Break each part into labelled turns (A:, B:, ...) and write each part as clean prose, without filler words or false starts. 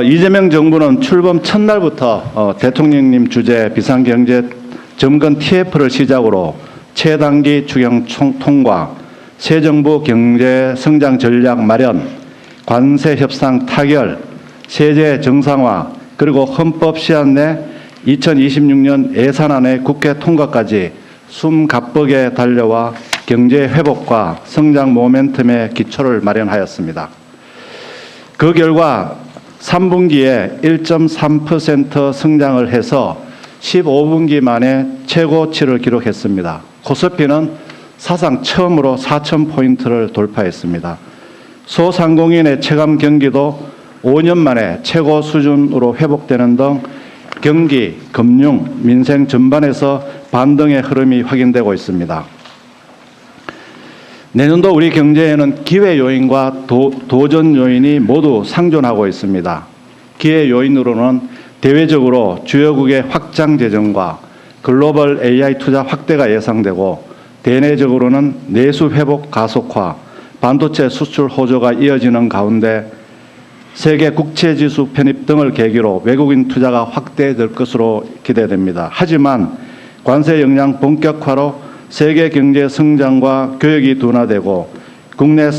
A: 이재명 정부는 출범 첫날부터 대통령님 주재 비상경제 점검 TF를 시작으로 최단기 추경 통과, 새 정부 경제 성장 전략 마련, 관세 협상 타결, 세제 정상화, 그리고 헌법 시한 내 2026년 예산안의 국회 통과까지 숨가쁘게 달려와 경제 회복과 성장 모멘텀의 기초를 마련하였습니다. 그 결과 3분기에 1.3% 성장을 해서 15분기 만에 최고치를 기록했습니다. 코스피는 사상 처음으로 4,000포인트를 돌파했습니다. 소상공인의 체감 경기도 5년 만에 최고 수준으로 회복되는 등 경기, 금융, 민생 전반에서 반등의 흐름이 확인되고 있습니다. 내년도 우리 경제에는 기회 요인과 도전 요인이 모두 상존하고 있습니다. 기회 요인으로는 대외적으로 주요국의 확장 재정과 글로벌 AI 투자 확대가 예상되고, 대내적으로는 내수 회복 가속화, 반도체 수출 호조가 이어지는 가운데 세계 국채지수 편입 등을 계기로 외국인 투자가 확대될 것으로 기대됩니다. 하지만 관세 영향 본격화로 세계 경제 성장과 교역이 둔화되고 국내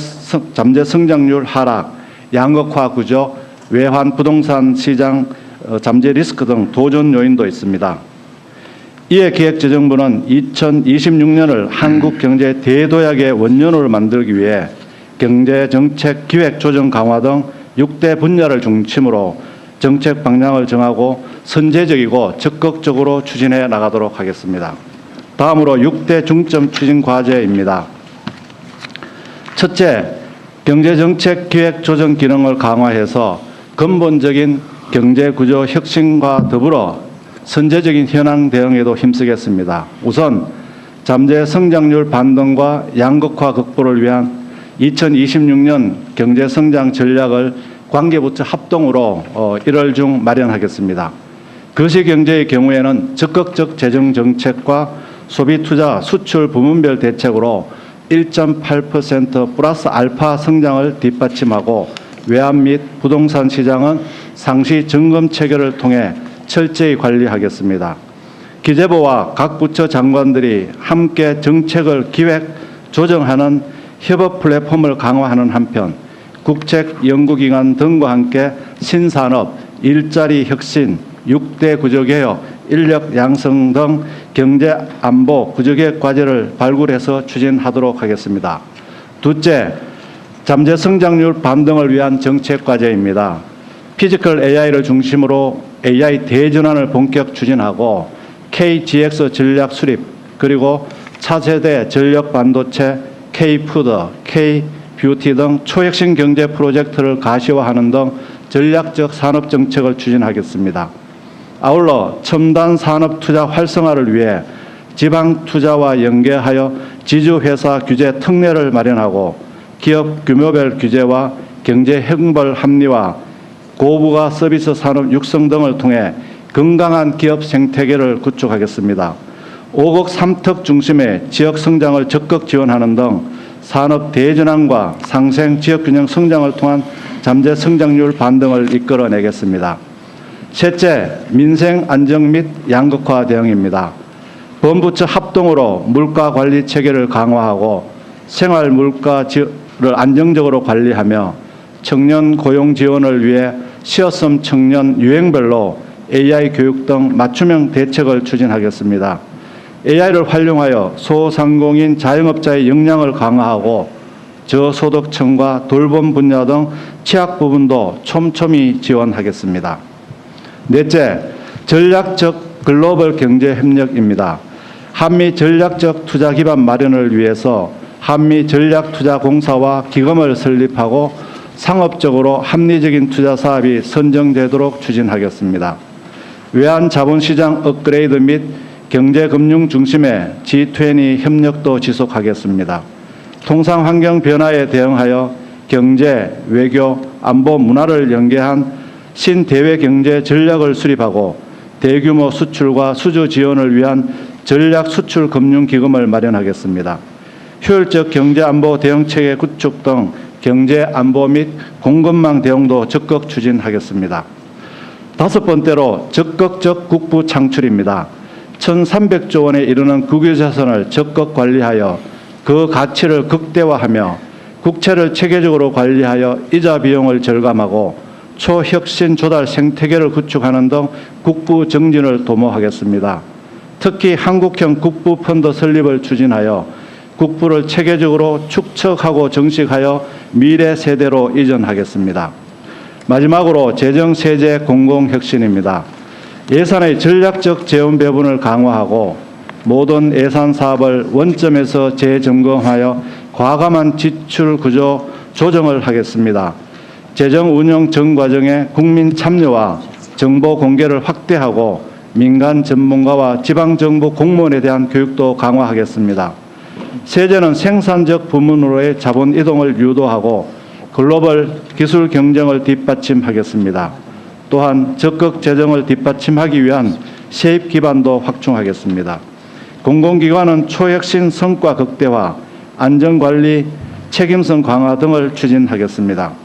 A: 잠재 성장률 하락, 양극화 구조, 외환 부동산 시장 잠재 리스크 등 도전 요인도 있습니다. 이에 기획재정부는 2026년을 한국 경제 대도약의 원년으로 만들기 위해 경제정책 기획 조정 강화 등 6대 분야를 중심으로 정책 방향을 정하고 선제적이고 적극적으로 추진해 나가도록 하겠습니다. 다음으로 6대 중점 추진 과제입니다. 첫째, 경제정책 기획 조정 기능을 강화해서 근본적인 경제구조 혁신과 더불어 선제적인 현황 대응에도 힘쓰겠습니다. 우선 잠재 성장률 반등과 양극화 극복을 위한 2026년 경제성장 전략을 관계부처 합동으로 1월 중 마련하겠습니다. 거시경제의 경우에는 적극적 재정정책과 소비투자, 수출 부문별 대책으로 1.8% 플러스 알파 성장을 뒷받침하고, 외환 및 부동산 시장은 상시 점검 체계를 통해 철저히 관리하겠습니다. 기재부와 각 부처 장관들이 함께 정책을 기획, 조정하는 협업 플랫폼을 강화하는 한편, 국책 연구기관 등과 함께 신산업, 일자리 혁신, 6대 구조개혁, 인력 양성 등 경제 안보 구조개혁 과제를 발굴해서 추진하도록 하겠습니다. 둘째, 잠재 성장률 반등을 위한 정책 과제입니다. 피지컬 AI를 중심으로 AI 대전환을 본격 추진하고, KGX 전략 수립, 그리고 차세대 전력 반도체, K푸드, K뷰티 등 초혁신 경제 프로젝트를 가시화하는 등 전략적 산업 정책을 추진하겠습니다. 아울러 첨단 산업 투자 활성화를 위해 지방 투자와 연계하여 지주회사 규제 특례를 마련하고, 기업 규모별 규제와 경제 형벌 합리화, 고부가 서비스 산업 육성 등을 통해 건강한 기업 생태계를 구축하겠습니다. 5국 3특 중심의 지역 성장을 적극 지원하는 등 산업 대전환과 상생 지역균형 성장을 통한 잠재 성장률 반등을 이끌어내겠습니다. 셋째, 민생 안정 및 양극화 대응입니다. 범부처 합동으로 물가 관리 체계를 강화하고 생활 물가를 안정적으로 관리하며, 청년 고용 지원을 위해 시어섬 청년 유형별로 AI 교육 등 맞춤형 대책을 추진하겠습니다. AI를 활용하여 소상공인 자영업자의 역량을 강화하고 저소득층과 돌봄 분야 등 취약 부분도 촘촘히 지원하겠습니다. 넷째, 전략적 글로벌 경제 협력입니다. 한미 전략적 투자 기반 마련을 위해서 한미 전략투자공사와 기금을 설립하고 상업적으로 합리적인 투자 사업이 선정되도록 추진하겠습니다. 외환 자본시장 업그레이드 및 경제금융 중심의 G20 협력도 지속하겠습니다. 통상환경 변화에 대응하여 경제, 외교, 안보, 문화를 연계한 신대외 경제 전략을 수립하고, 대규모 수출과 수주 지원을 위한 전략 수출 금융 기금을 마련하겠습니다. 효율적 경제 안보 대응체계 구축 등 경제 안보 및 공급망 대응도 적극 추진하겠습니다. 다섯 번째로 적극적 국부 창출입니다. 1,300조 원에 이르는 국유자산을 적극 관리하여 그 가치를 극대화하며 국채를 체계적으로 관리하여 이자 비용을 절감하고 초혁신 조달 생태계를 구축하는 등 국부 정진을 도모하겠습니다. 특히 한국형 국부 펀드 설립을 추진하여 국부를 체계적으로 축적하고 정식하여 미래 세대로 이전하겠습니다. 마지막으로 재정 세제 공공혁신입니다. 예산의 전략적 재원 배분을 강화하고 모든 예산 사업을 원점에서 재점검하여 과감한 지출 구조 조정을 하겠습니다. 재정 운영 전 과정에 국민 참여와 정보 공개를 확대하고 민간 전문가와 지방정부 공무원에 대한 교육도 강화하겠습니다. 세제는 생산적 부문으로의 자본 이동을 유도하고 글로벌 기술 경쟁을 뒷받침하겠습니다. 또한 적극 재정을 뒷받침하기 위한 세입 기반도 확충하겠습니다. 공공기관은 초혁신 성과 극대화, 안전관리 책임성 강화 등을 추진하겠습니다.